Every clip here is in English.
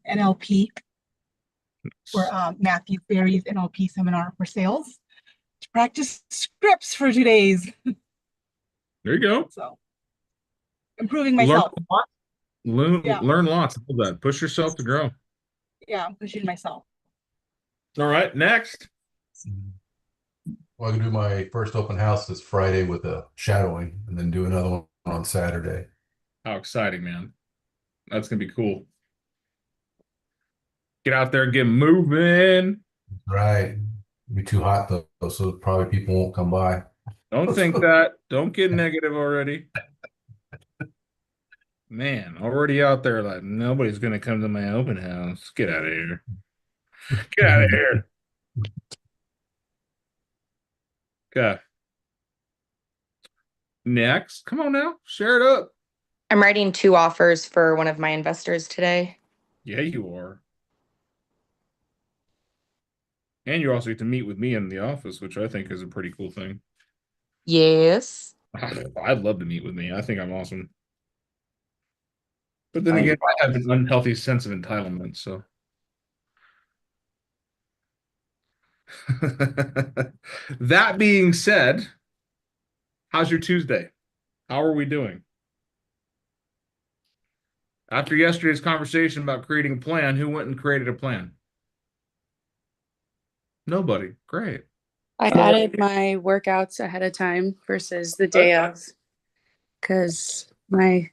NLP for Matthew Ferry's NLP seminar for sales to practice scripts for 2 days. There you go. So improving Learn myself. a lot. Yeah, Learn lots of that. Push yourself to grow. yeah, I'm pushing myself. All right, next. Well, I can do my first open house this Friday with a shadowing and then do another one on Saturday. How exciting, man. That's gonna be cool. Get out there and get moving. Right. It'll be too hot though, so probably people won't come by. Don't think that. Don't get negative already. Man, already out there like nobody's gonna come to my open house. Get out of here. Get out of here. Okay. Next. Come on now. Share it up. I'm writing 2 offers for one of my investors today. Yeah, you are. And you also get to meet with me in the office, which I think is a pretty cool thing. Yes. I'd love to meet with me. I think I'm awesome. But then again, I have an unhealthy sense of entitlement, so. That being said, how's your Tuesday? How are we doing? After yesterday's conversation about creating a plan, who went and created a plan? Nobody. Great. I added my workouts ahead of time versus the day of because I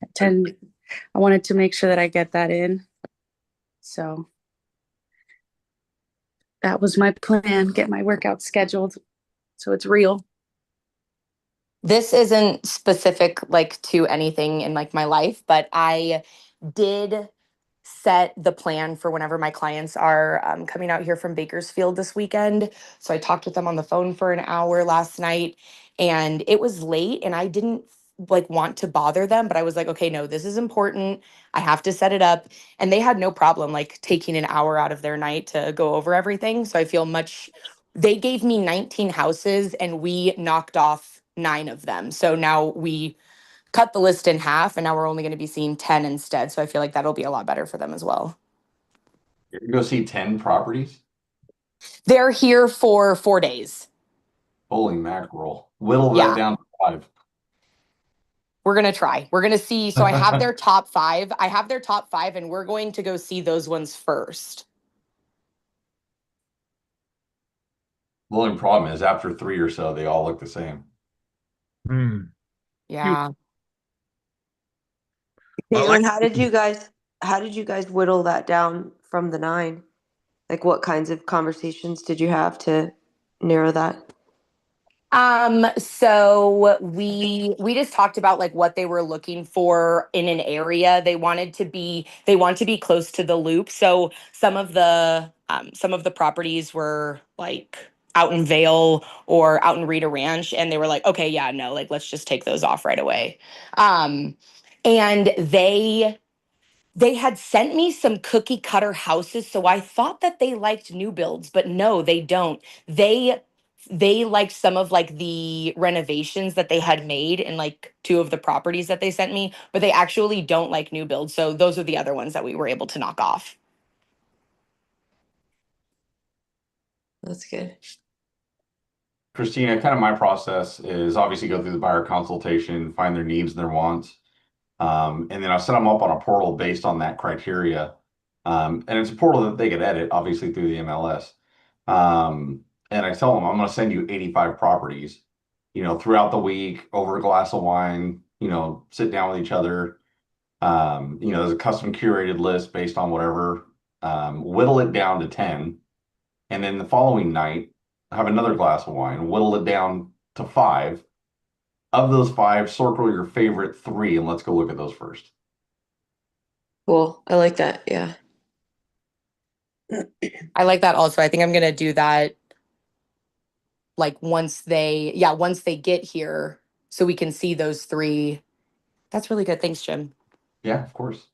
wanted to make sure that I get that in. So that was my plan, get my workout scheduled so it's real. This isn't specific like to anything in like my life, but I did set the plan for whenever my clients are coming out here from Bakersfield this weekend. So I talked with them on the phone for an hour last night and it was late and I didn't like want to bother them, but I was like, okay, no, this is important. I have to set it up. And they had no problem like taking an hour out of their night to go over everything. So I feel they gave me 19 houses and we knocked off 9 of them. So now we cut the list in half and now we're only going to be seeing 10 instead. So I feel like that'll be a lot better for them as well. You're gonna go see 10 properties? They're here for 4 days. Holy mackerel. Whittle Yeah. that down to 5. We're going to try. We're going to see. So I have their top 5. I have their top 5 and we're going to go see those ones first. The only problem is after 3 or so, they all look the same. Yeah. Caitlin, how did you guys whittle that down from the 9? Like what kinds of conversations did you have to narrow that? So we just talked about like what they were looking for in an area. They want to be close to the loop. So some of the properties were like out in Vale or out in Rita Ranch, and they were like, okay, yeah, no, like let's just take those off right away. And they had sent me some cookie cutter houses, so I thought that they liked new builds, but no, they don't. They liked some of like the renovations that they had made in like 2 of the properties that they sent me, but they actually don't like new builds. So those are the other ones that we were able to knock off. That's good. Christina, kind of my process is obviously go through the buyer consultation, find their needs and their wants. And then I'll set them up on a portal based on that criteria. And it's a portal that they can edit, obviously, through the MLS. And I tell them, I'm going to send you 85 properties, throughout the week over a glass of wine, sit down with each other. There's a custom curated list based on whatever, whittle it down to 10. And then the following night, have another glass of wine, whittle it down to 5. Of those 5, circle your favorite 3 and let's go look at those first. Cool. I like that. Yeah. I like that also. I think I'm going to do that like once they get here so we can see those 3. That's really good. Thanks, Jim. Yeah, of course.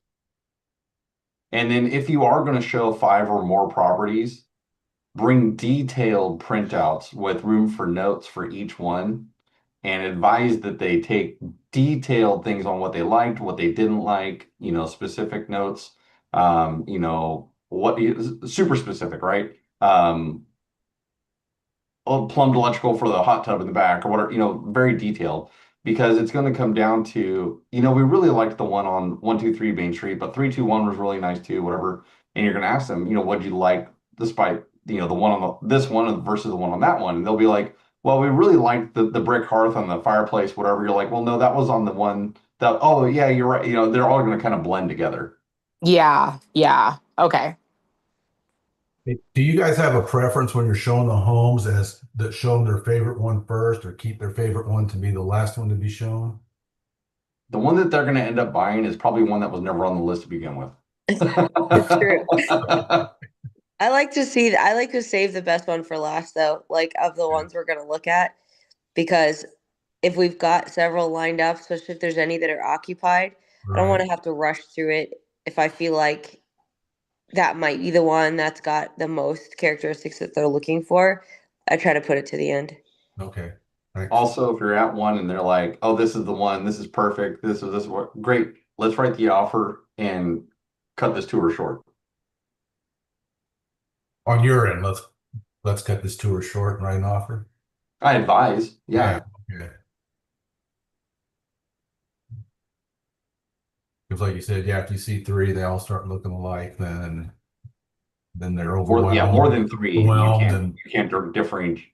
And then if you are going to show 5 or more properties, bring detailed printouts with room for notes for each one and advise that they take detailed things on what they liked, what they didn't like, specific notes. You know, super specific, right? Plumbed electrical for the hot tub in the back or whatever, you know, very detailed because it's going to come down to, you know, we really liked the one on 123 Main Street, but 321 was really nice too, whatever. And you're going to ask them, you know, what'd you like despite, you know, the one on this one versus the one on that one. And they'll be like, well, we really liked the brick hearth on the fireplace, whatever. You're like, well, no, that was on the one that, oh, yeah, you're right. You know, they're all going to kind of blend together. Yeah. Yeah. Okay. Do you guys have a preference when you're showing the homes as that show them their favorite one first or keep their favorite one to be the last one to be shown? The one that they're going to end up buying is probably one that was never on the list to begin with. It's true. I like to save the best one for last though, like of the ones we're gonna look at. Because if we've got several lined up, especially if there's any that are occupied, I don't want to have to rush through it if I feel like that might be the one that's got the most characteristics that they're looking for. I try to put it to the end. Okay. Thanks. Also, if you're at one and they're like, "Oh, this is the one. This is perfect. This is what great. Let's write the offer and cut this tour short." On your end, let's cut this tour short and write an offer. I advise, yeah. Okay. Because like you said, yeah, if you see three, they all start looking alike, then they're overwhelmed. Yeah, more than three. Overwhelmed You can't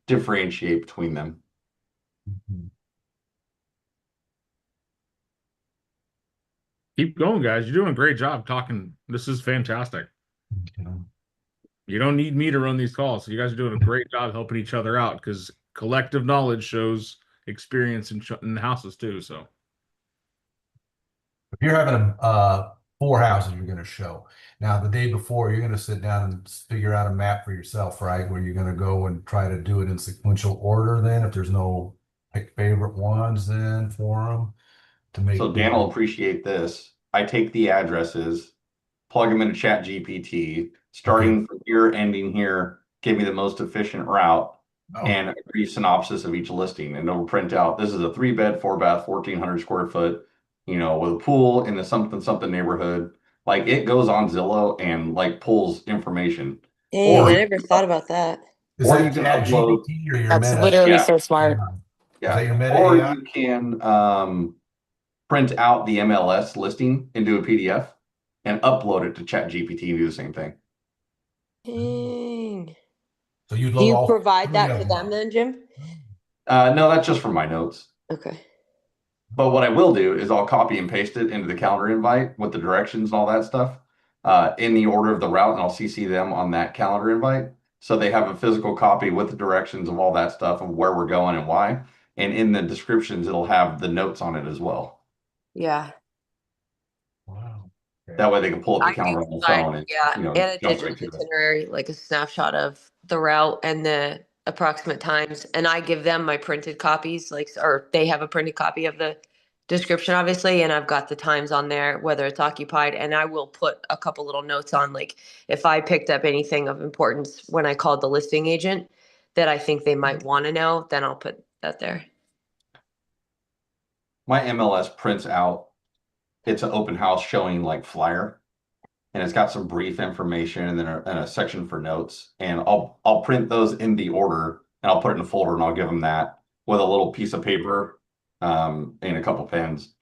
differentiate between them. Mhm. Keep going, guys. You're doing a great job talking. This is fantastic. Okay. You don't need me to run these calls. So you guys are doing a great job helping each other out because collective knowledge shows experience in houses too. So If you're having four houses you're going to show. Now, the day before, you're going to sit down and figure out a map for yourself, right? Where you're going to go and try to do it in sequential order then, if there's no pick favorite ones then for them to make. So Dan will appreciate this. I take the addresses, plug them into Chat GPT, starting from here, ending here, give me the most efficient route and a brief synopsis of each listing. And it'll print out, this is a 3-bed, 4-bath, 1,400 square foot, you know, with a pool in the something neighborhood. Like it goes on Zillow and like pulls information. Dang, I never thought about that. Is Or that you can Chat upload- GPT or your That's Meta? literally Yeah. so smart. Is that your Meta Or AI? you can print out the MLS listing into a PDF and upload it to Chat GPT and do the same thing. Dang. So you'd Do load you all provide three that of to them them up. then, Jim? No, that's just for my notes. Okay. But what I will do is I'll copy and paste it into the calendar invite with the directions and all that stuff in the order of the route, and I'll CC them on that calendar invite. So they have a physical copy with the directions of all that stuff of where we're going and why. And in the descriptions, it'll have the notes on it as well. Yeah. Wow. That way they can pull up the I calendar do on the provide, phone and, yeah, you know, and a jump digital right to it. itinerary, like a snapshot of the route and the approximate times. And I give them my printed copies, like, or they have a printed copy of the description, obviously, and I've got the times on there, whether it's occupied, and I will put a couple little notes on, like, if I picked up anything of importance when I called the listing agent that I think they might want to know, then I'll put that there. My MLS prints out, it's an open house showing like flyer. And it's got some brief information and then a section for notes. And I'll print those in the order and I'll put it in a folder and I'll give them that with a little piece of paper and a couple pens.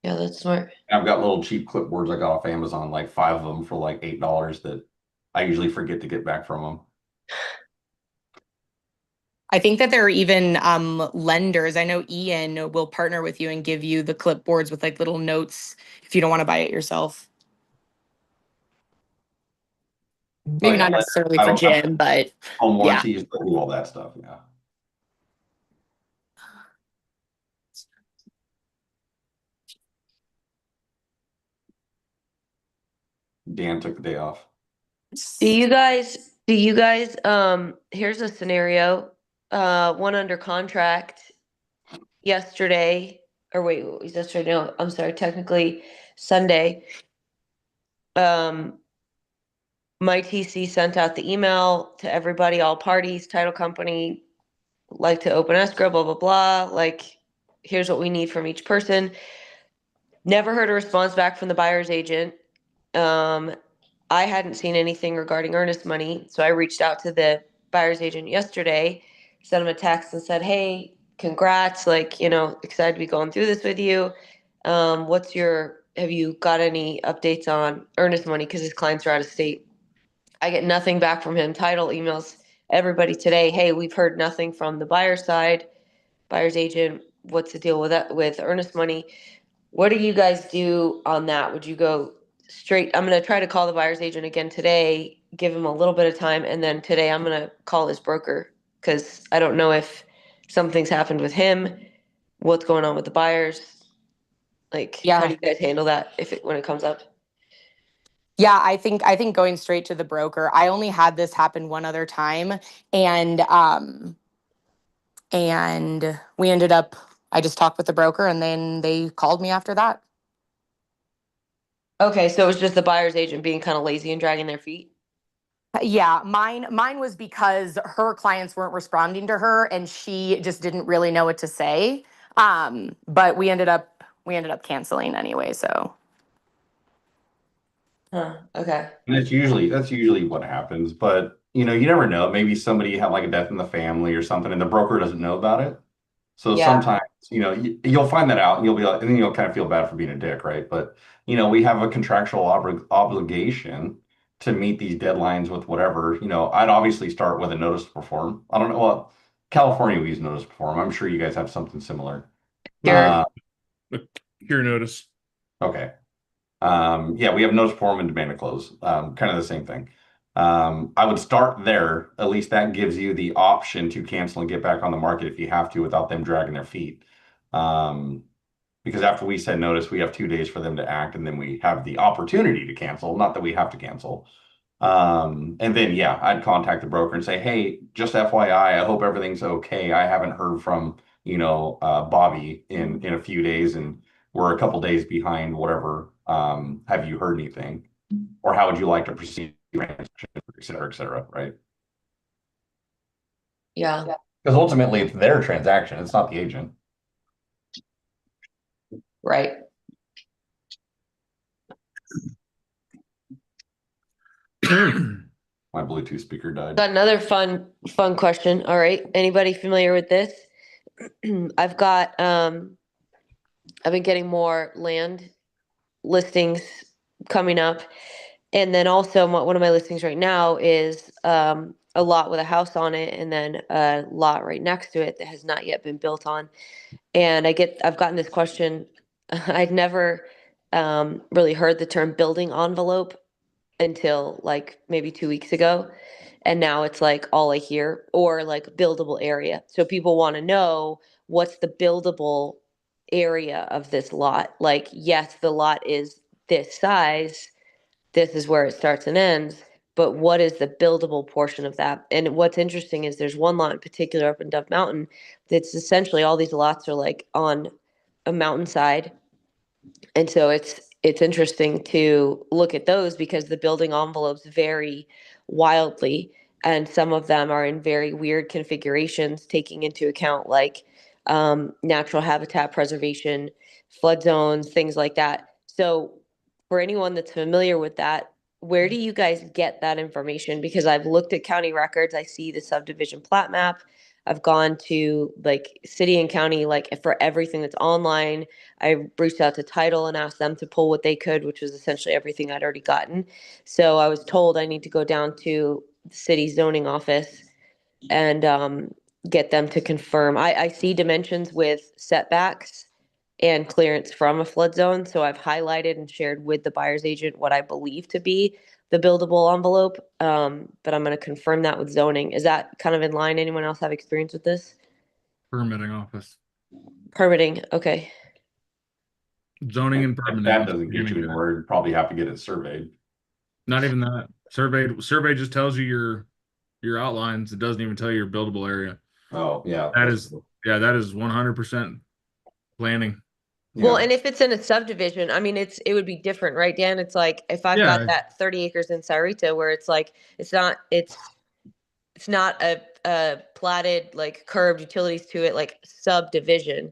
Yeah, that's smart. And I've got little cheap clipboards I got off Amazon, like 5 of them for like $8 that I usually forget to get back from them. I think that there are even lenders. I know Ian will partner with you and give you the clipboards with like little notes if you don't want to buy it yourself. Maybe yeah, not necessarily I for don't- Jim, but Home yeah. warranties, but do all that stuff. Yeah. Dan took the day off. Do you guys, here's a scenario, one under contract yesterday, or wait, what was yesterday? No, I'm sorry, technically Sunday. My TC sent out the email to everybody, all parties, title company, like to open escrow, blah, blah, blah. Like, here's what we need from each person. Never heard a response back from the buyer's agent. I hadn't seen anything regarding earnest money, so I reached out to the buyer's agent yesterday, sent him a text and said, "Hey, congrats! Like, excited to be going through this with you. Have you got any updates on earnest money? Because his clients are out of state." I get nothing back from him. Title emails everybody today, "Hey, we've heard nothing from the buyer's side, buyer's agent. What's the deal with that, with earnest money?" What do you guys do on that? Would you go straight? I'm going to try to call the buyer's agent again today, give him a little bit of time. And then today I'm going to call his broker because I don't know if something's happened with him, what's going on with the buyers. Like, how do you guys handle that when it comes up? Yeah, I think going straight to the broker. I only had this happen one other time, and we ended up. I just talked with the broker, and then they called me after that. Okay, so it was just the buyer's agent being kind of lazy and dragging their feet. Yeah, mine was because her clients weren't responding to her, and she just didn't really know what to say. But we ended up canceling anyway. So. Okay. And that's usually what happens. But you never know. Maybe somebody had like a death in the family or something, and the broker doesn't know about it. So Yeah. sometimes, you'll find that out and you'll be like, and then you'll kind of feel bad for being a dick, right? But, we have a contractual obligation to meet these deadlines with whatever. I'd obviously start with a notice to perform. I don't know. Well, California, we use notice to perform. I'm sure you guys have something similar. Sure. Cure notice. Okay. Yeah, we have notice to perform and demand to close. Kind of the same thing. I would start there. At least that gives you the option to cancel and get back on the market if you have to without them dragging their feet. Because after we send notice, we have 2 days for them to act, and then we have the opportunity to cancel, not that we have to cancel. And then, yeah, I'd contact the broker and say, "Hey, just FYI, I hope everything's okay. I haven't heard from, Bobby in a few days, and we're a couple days behind, whatever. Have you heard anything? Or how would you like to proceed, et cetera, right?" Yeah. Because ultimately, it's their transaction. It's not the agent. Right. My Bluetooth speaker died. Got another fun question. All right. Anybody familiar with this? I've been getting more land listings coming up. And then also one of my listings right now is a lot with a house on it, and then a lot right next to it that has not yet been built on. And I've gotten this question. I'd never really heard the term building envelope until like maybe 2 weeks ago. And now it's like all I hear, or like buildable area. So people want to know, what's the buildable area of this lot? Like, yes, the lot is this size. This is where it starts and ends. But what is the buildable portion of that? And what's interesting is there's one lot in particular up in Dove Mountain that's essentially all these lots are like on a mountainside. And so it's interesting to look at those because the building envelopes vary wildly, and some of them are in very weird configurations, taking into account like natural habitat preservation, flood zones, things like that. So for anyone that's familiar with that, where do you guys get that information? Because I've looked at county records, I see the subdivision plat map. I've gone to like city and county, like for everything that's online. I reached out to title and asked them to pull what they could, which was essentially everything I'd already gotten. So I was told I need to go down to the city zoning office and get them to confirm. I see dimensions with setbacks and clearance from a flood zone. So I've highlighted and shared with the buyer's agent what I believe to be the buildable envelope. But I'm going to confirm that with zoning. Is that kind of in line? Anyone else have experience with this? Permitting office. Permitting. Okay. Zoning and permitting. That doesn't get you anywhere. You'd probably have to get it surveyed. Not even that. Survey just tells you your outlines. It doesn't even tell you your buildable area. Oh, yeah. That is 100% planning. Well, and if it's in a subdivision, I mean, it would be different, right, Dan? It's like if I've got that 30 acres in Sarita where it's like it's not a platted like curbed utilities to it like subdivision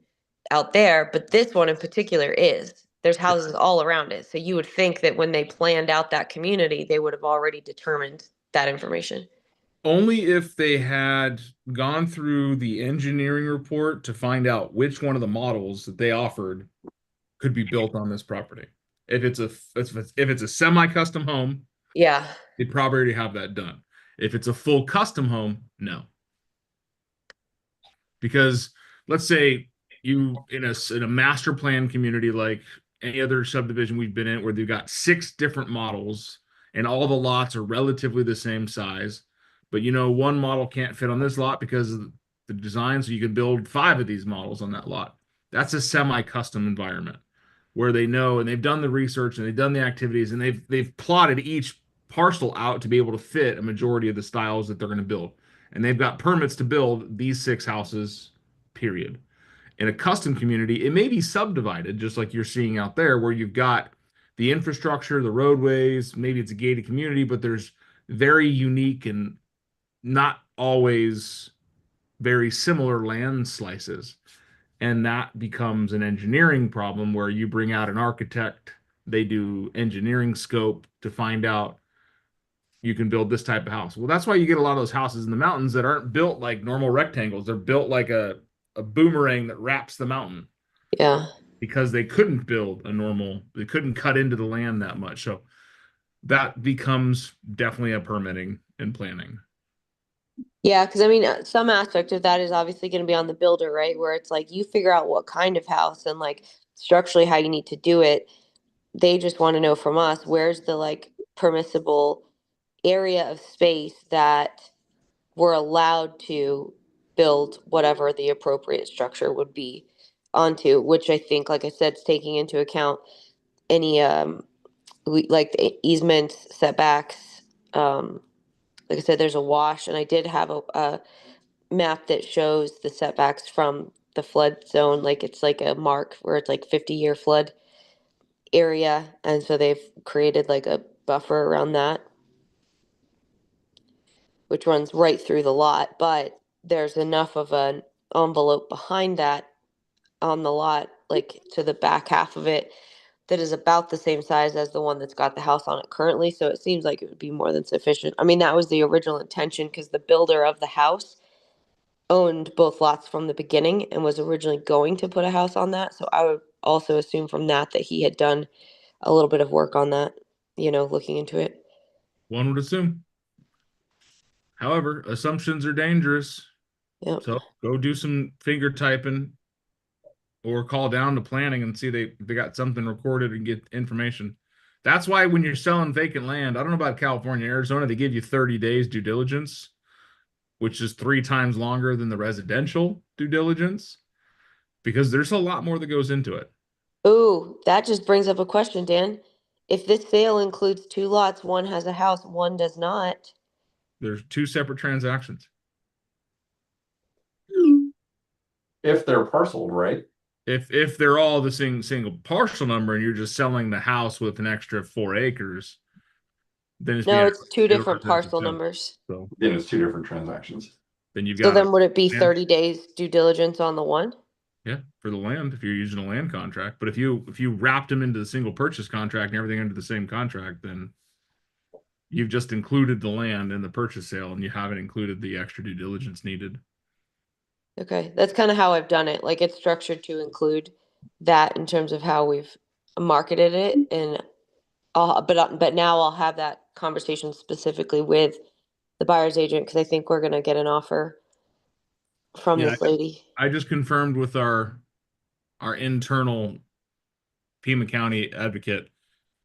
out there, but this one in particular is. there's houses all around it. So you would think that when they planned out that community, they would have already determined that information. Only if they had gone through the engineering report to find out which one of the models that they offered could be built on this property. If it's a semi-custom home, Yeah. they'd probably already have that done. If it's a full custom home, no. Because let's say you in a master plan community like any other subdivision we've been in where they've got 6 different models and all the lots are relatively the same size, but one model can't fit on this lot because of the design, so you can build 5 of these models on that lot. That's a semi-custom environment where they know and they've done the research and they've done the activities and they've plotted each parcel out to be able to fit a majority of the styles that they're going to build. And they've got permits to build these 6 houses, period. In a custom community, it may be subdivided, just like you're seeing out there, where you've got the infrastructure, the roadways, maybe it's a gated community, but there's very unique and not always very similar land slices. And that becomes an engineering problem where you bring out an architect, they do engineering scope to find out you can build this type of house. Well, that's why you get a lot of those houses in the mountains that aren't built like normal rectangles. They're built like a boomerang that wraps the mountain Yeah. because they couldn't they couldn't cut into the land that much. So that becomes definitely a permitting and planning. Yeah, because I mean, some aspect of that is obviously going to be on the builder, right? Where it's like you figure out what kind of house and like structurally how you need to do it. They just want to know from us where's the like permissible area of space that we're allowed to build whatever the appropriate structure would be onto, which I think, like I said, is taking into account any like the easements, setbacks. Like I said, there's a wash, and I did have a map that shows the setbacks from the flood zone. Like it's like a mark where it's like 50-year flood area, and so they've created like a buffer around that, which runs right through the lot. But there's enough of an envelope behind that on the lot, like to the back half of it, that is about the same size as the one that's got the house on it currently. So it seems like it would be more than sufficient. I mean, that was the original intention because the builder of the house owned both lots from the beginning and was originally going to put a house on that. So I would also assume from that he had done a little bit of work on that, looking into it. One would assume. However, assumptions are dangerous. Yep. So go do some finger typing or call down to planning and see they got something recorded and get information. That's why when you're selling vacant land, I don't know about California, Arizona, they give you 30 days due diligence, which is 3 times longer than the residential due diligence, because there's a lot more that goes into it. Ooh, that just brings up a question, Dan. If this sale includes 2 lots, one has a house, one does not. There's 2 separate transactions. If they're parceled, right? If they're all the single parcel number and you're just selling the house with an extra 4 acres, then it's 2 different parcel numbers. So Then it's 2 different transactions. then you've So got then would it be Yeah. 30 days due diligence on the one? Yeah, for the land if you're using a land contract. But if you wrapped them into the single purchase contract and everything under the same contract, then you've just included the land in the purchase sale and you haven't included the extra due diligence needed. Okay, that's kind of how I've done it. Like it's structured to include that in terms of how we've marketed it, and but now I'll have that conversation specifically with the buyer's agent because I think we're gonna get an offer from Yeah, this lady. I just confirmed with our internal Pima County advocate.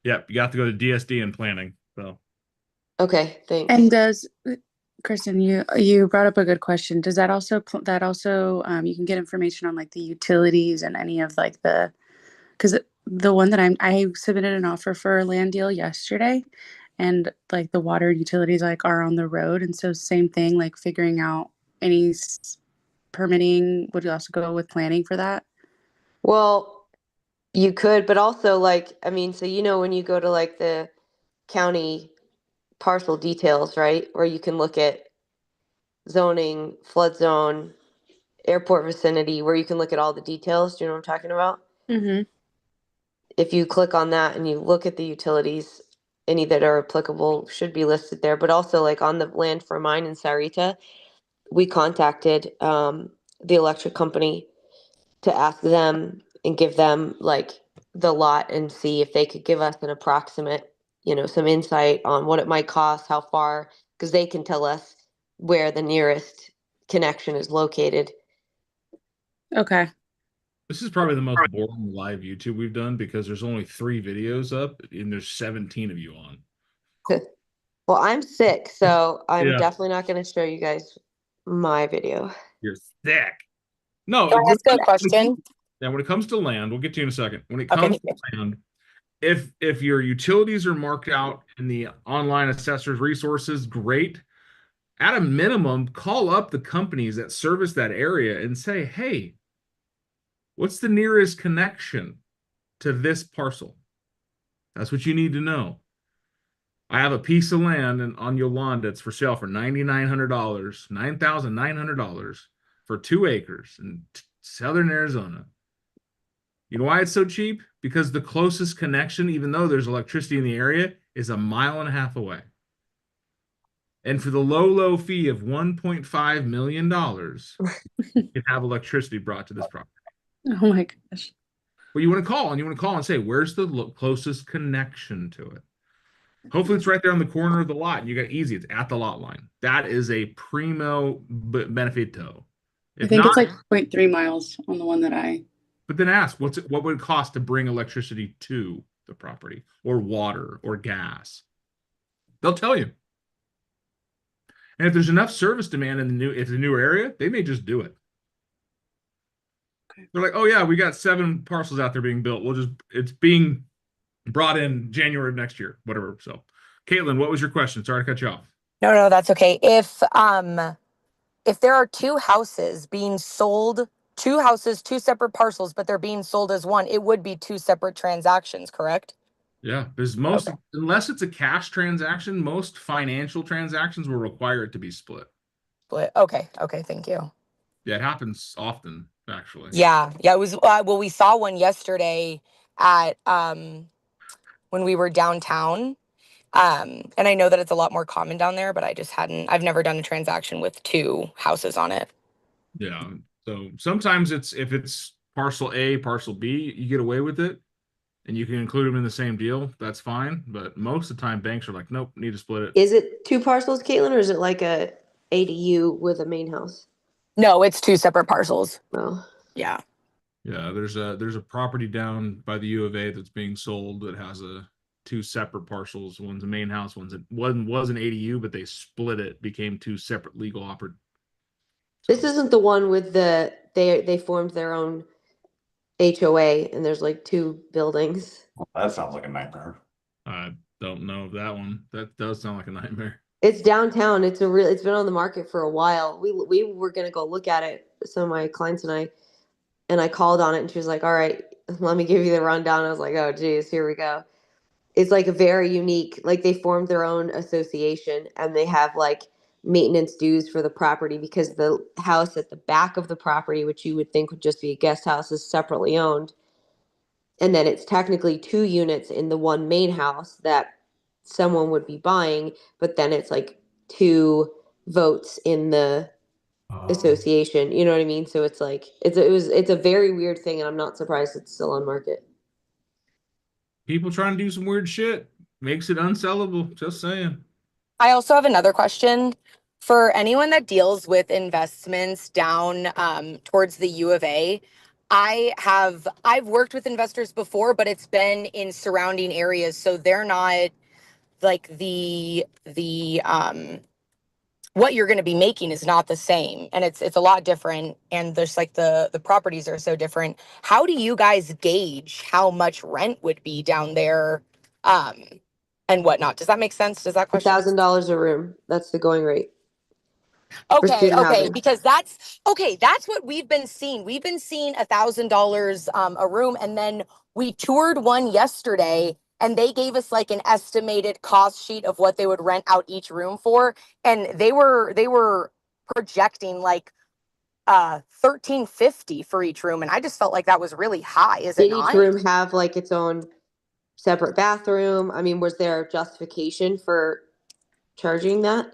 Yep, you got to go to DSD and planning. So Okay, thanks. And does Kristen, you brought up a good question. Does that also you can get information on like the utilities and any of like because the one that I submitted an offer for a land deal yesterday, and like the water utilities like are on the road, and so same thing, like figuring out any permitting would also go with planning for that. Well, you could, but also like, I mean, so when you go to like the county parcel details, right? Where you can look at zoning, flood zone, airport vicinity, where you can look at all the details. Do you know what I'm talking about? Mm-hmm. if you click on that and you look at the utilities, any that are applicable should be listed there. But also like on the land for mine in Sarita, we contacted the electric company to ask them and give them like the lot and see if they could give us an approximate, some insight on what it might cost, how far, because they can tell us where the nearest connection is located. Okay. This is probably the most boring live YouTube we've done because there's only 3 videos up and there's 17 of you on. Well, I'm sick, so I'm Yeah. definitely not going to show you guys my video. You're thick. No, Can I ask a question? Yeah, when it comes to land, we'll get to you in a second. When it Okay, comes thank to land, if your utilities are marked out in the online assessor's resources, great. At a minimum, call up the companies that service that area and say, hey, what's the nearest connection to this parcel? That's what you need to know. I have a piece of land on Yolanda. It's for sale for $9,900, $9,900 for 2 acres in southern Arizona. You know why it's so cheap? Because the closest connection, even though there's electricity in the area, is 1.5 miles away. And for the low fee of $1.5 million, you can have electricity brought to this property. Oh my gosh. Well, you want to call and say, where's the closest connection to it? Hopefully it's right there on the corner of the lot. And you got easy. It's at the lot line. That is a primo benefito. I think it's like 0.3 miles on the one that But then ask, what would it cost to bring electricity to the property, or water, or gas? They'll tell you. And if there's enough service demand in the newer area, they may just do it. Okay. They're like, oh yeah, we got 7 parcels out there being built. It's being brought in January of next year, whatever. So, Caitlin, what was your question? Sorry to cut you off. No, that's okay. If there are 2 houses being sold, 2 houses, 2 separate parcels, but they're being sold as one, it would be 2 separate transactions, correct? Yeah, there's unless it's a cash transaction, most financial transactions will require it to be split. Split. Okay, thank you. Yeah, it happens often, actually. Yeah, it was well, we saw one yesterday at when we were downtown. And I know that it's a lot more common down there, but I've never done a transaction with 2 houses on it. Yeah. So sometimes if it's parcel A, parcel B, you get away with it and you can include them in the same deal. That's fine. But most of the time banks are like, nope, need to split it. Is it 2 parcels, Caitlin, or is it like a ADU with a main house? No, it's 2 separate parcels. Oh. Yeah. Yeah, there's a property down by the U of A that's being sold that has 2 separate parcels. One's a main house, one was an ADU, but they split it, became 2 separate legal operations. This isn't the one with they formed their own HOA and there's like 2 buildings. That sounds like a nightmare. I don't know of that one. That does sound like a nightmare. It's downtown. It's been on the market for a while. We were gonna go look at it, some of my clients and I called on it and she was like, all right, let me give you the rundown. I was like, oh geez, here we go. It's like a very unique, like they formed their own association and they have like maintenance dues for the property because the house at the back of the property, which you would think would just be a guest house, is separately owned. And then it's technically 2 units in the one main house that someone would be buying, but then it's like 2 votes in the association. You know what I mean? So it's like it's a very weird thing, and I'm not surprised it's still on market. People trying to do some weird shit makes it unsellable. Just saying. I also have another question for anyone that deals with investments down towards the U of A. I've worked with investors before, but it's been in surrounding areas, so they're not like the what you're going to be making is not the same, and it's a lot different, and there's like the properties are so different. How do you guys gauge how much rent would be down there and whatnot? Does that make sense? Does that question $1,000 a room. That's the going rate. Okay, housing. because that's what we've been seeing. We've been seeing $1,000 a room, and then we toured one yesterday, and they gave us like an estimated cost sheet of what they would rent out each room for, and they were projecting like $1,350 for each room, and I just felt like that was really high. Is it Did each not? room have like its own separate bathroom? I mean, was there justification for charging that?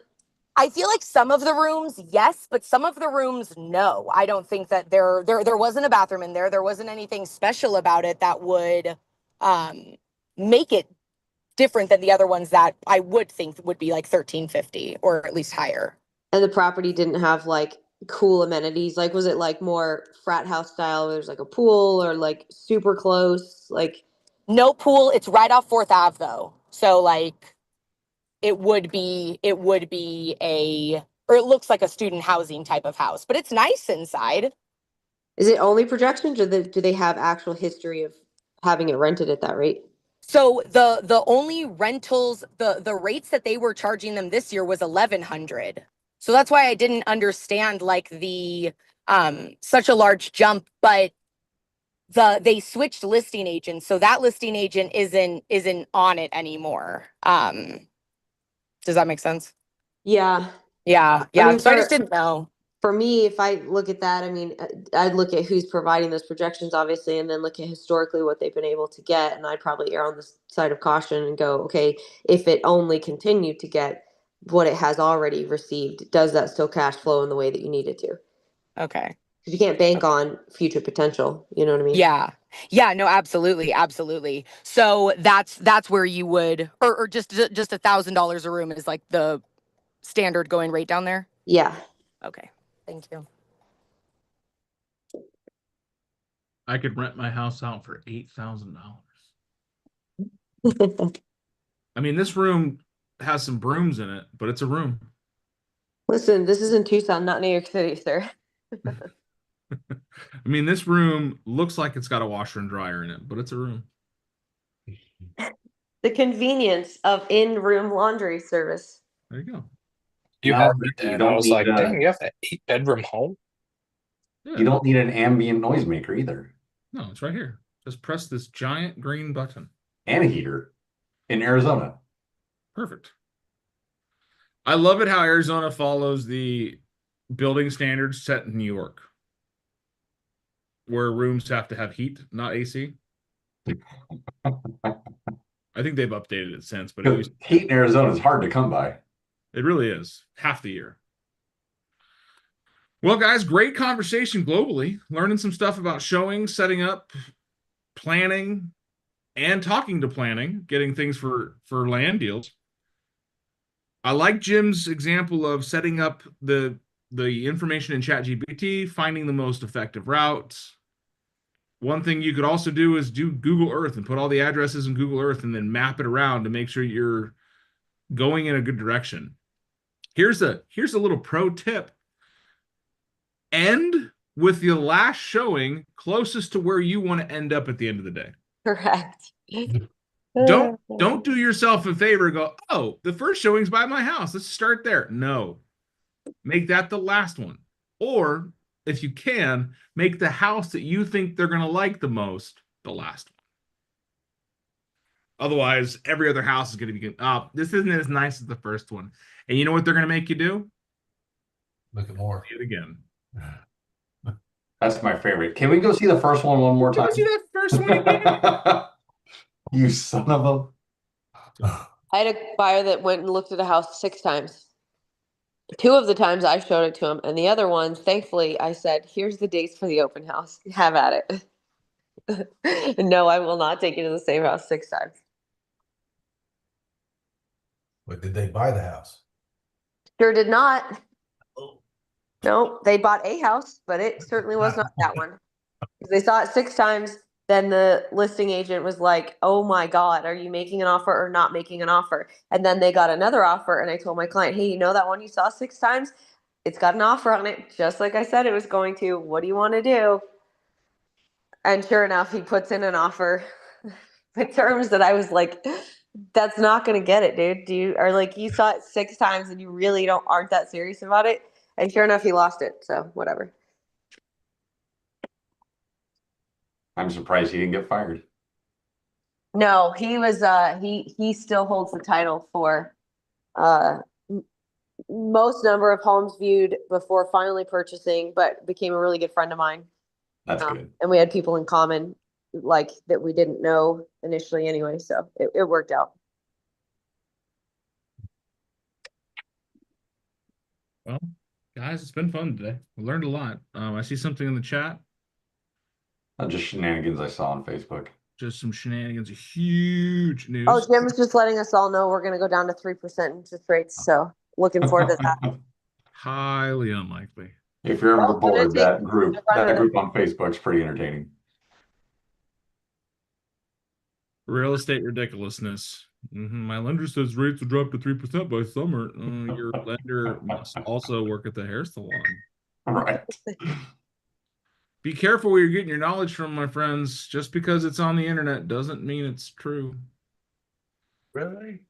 I feel like some of the rooms, yes, but some of the rooms, no. I don't think that there wasn't a bathroom in there. There wasn't anything special about it that would make it different than the other ones that I would think would be like $1,350 or at least higher. And the property didn't have like cool amenities. Like, was it like more frat house style? Where there's like a pool or like super close? Like, No pool. It's right off 4th Ave though. So like it would be or it looks like a student housing type of house, but it's nice inside. is it only projections, or do they have actual history of having it rented at that rate? So the only rentals, the rates that they were charging them this year was $1,100. So that's why I didn't understand like the such a large jump, but they switched listing agents, so that listing agent isn't on it anymore. Does that make sense? Yeah. Yeah. I mean, So I just didn't know. For me, if I look at that, I mean, I'd look at who's providing those projections, obviously, and then look at historically what they've been able to get. And I'd probably err on the side of caution and go, okay, if it only continued to get what it has already received, does that still cash flow in the way that you need it to? Okay. Because you can't bank on future potential. You know what I mean? Yeah. Yeah, no, absolutely. Absolutely. So that's where you would, or just $1,000 a room is like the standard going rate down there. Yeah. Okay. Thank you. I could rent my house out for $8,000. I mean, this room has some brooms in it, but it's a room. Listen, this is in Tucson, not New York City, sir. I mean, this room looks like it's got a washer and dryer in it, but it's a room. The convenience of in-room laundry service. There you go. You No, had you it, and don't I was need like, to- dang, you have an 8-bedroom home? Yeah. You don't need an ambient noisemaker either, No, it's right here. Just press this giant green button. and a heater in Arizona. Perfect. I love it how Arizona follows the building standards set in New York, where rooms have to have heat, not AC. I think they've updated it since, but it Heat in Arizona is hard to come by. really is half the year. Well, guys, great conversation globally. Learning some stuff about showing, setting up, planning, and talking to planning, getting things for land deals. I like Jim's example of setting up the information in ChatGPT, finding the most effective routes. One thing you could also do is do Google Earth and put all the addresses in Google Earth and then map it around to make sure you're going in a good direction. Here's a little pro tip. End with the last showing closest to where you want to end up at the end of the day. Correct. Don't do yourself a favor and go, oh, the first showing's by my house. Let's start there. No. Make that the last one. Or if you can, make the house that you think they're going to like the most the last one. Otherwise, every other house is going to be, oh, this isn't as nice as the first one. And you know what they're going to make you do? Look at more. See it again. That's my favorite. Can we go see the first one more Did time? you see that first one again? You son of a. I had a buyer that went and looked at a house 6 times. 2 of the times I showed it to him, and the other ones, thankfully, I said, here's the dates for the open house. Have at it. No, I will not take you to the same house 6 times. But did they buy the house? Sure did not. No, they bought a house, but it certainly was not that one. They saw it 6 times. Then the listing agent was like, oh my God, are you making an offer or not making an offer? And then they got another offer. And I told my client, hey, you know that one you saw 6 times? It's got an offer on it, just like I said it was going to. What do you want to do? And sure enough, he puts in an offer with terms that I was like, that's not going to get it, dude. You saw it 6 times and you really aren't that serious about it. And sure enough, he lost it. So whatever. I'm surprised he didn't get fired. No, he was he still holds the title for most number of homes viewed before finally purchasing, but became a really good friend of mine. That's good. And we had people in common, like that we didn't know initially anyway, so it worked out. Well, guys, it's been fun today. We learned a lot. I see something in the chat. Not just shenanigans I saw on Facebook. Just some shenanigans. Huge news. Oh, Jim's just letting us all know we're gonna go down to 3% interest rates, so looking forward to that. Highly unlikely. If you're ever Well, but bored, it that takes- group on Facebook's pretty entertaining. Real estate ridiculousness. My lender says rates will drop to 3% by summer. Your lender must also work at the hair salon. Right. Be careful where you're getting your knowledge from, my friends. Just because it's on the internet doesn't mean it's true. Really?